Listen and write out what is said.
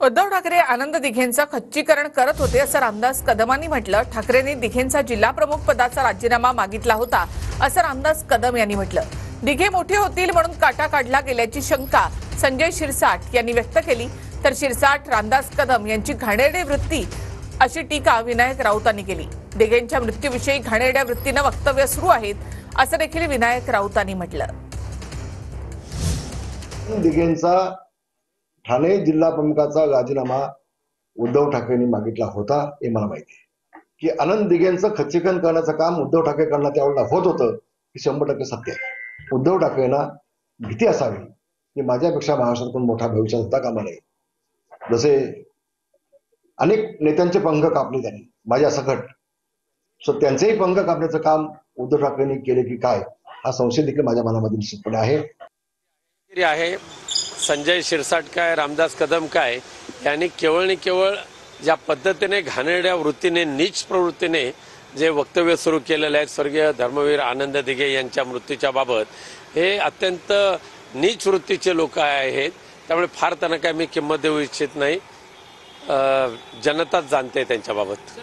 उद्धव ठाकरे आनंद दिघेंचं खच्चीकरण करत होते असं रामदास कदमांनी म्हटलं। ठाकरेंनी दिघेंचा जिल्हा प्रमुख पदाचा राजीनामा मागितला होता असं रामदास कदम यांनी म्हटलं। दिघे मोठे होतील म्हणून काटा काढला गेल्याची शंका संजय शिरसाट यांनी व्यक्त केली। तर शिरसाट रामदास कदम यांची घाणेरडी वृत्ती अशी टीका विनायक राऊतांनी केली। दिघेंच्या मृत्यूविषयी घाणेरड्या वृत्तीनं वक्तव्य सुरू आहेत असं देखील विनायक राऊतांनी म्हटलं। दिघेंचा ठाणे जिल्हा प्रमुखाचा राजीनामा उद्धव ठाकरेंनी मागितला होता हे मला माहिती आहे की आनंद दिघेंचं खच्चीकरण करण्याचं काम उद्धव ठाकरे कडनं त्यावेळेला होत होतं हे 100% सत्य आहे। उद्धव ठाकरेंना भीती असावी की माझ्यापेक्षा महाराष्ट्रातून मोठा भविष्यात होता कामा नये। जसे अनेक नेत्यांचे पंख कापले त्यांनी माझ्या सकट, सो त्यांचेही पंख कापण्याचं काम उद्धव ठाकरेंनी केले की काय हा संशय देखील माझ्या मनामध्ये निश्चितपणे आहे। संजय शिरसाट काय रामदास कदम काय यांनी केवळ आणि केवळ ज्या पद्धतीने घाणेरड्या वृत्तीने नीच प्रवृत्तीने जे वक्तव्य सुरू केलेले आहेत स्वर्गीय धर्मवीर आनंद दिघे यांच्या मृत्यूच्या बाबत, हे अत्यंत नीच वृत्तीचे लोक आहेत। त्यामुळे फार त्यांना काय मी किंमत देऊ इच्छित नाही। जनताच जाणते त्यांच्या बाबत।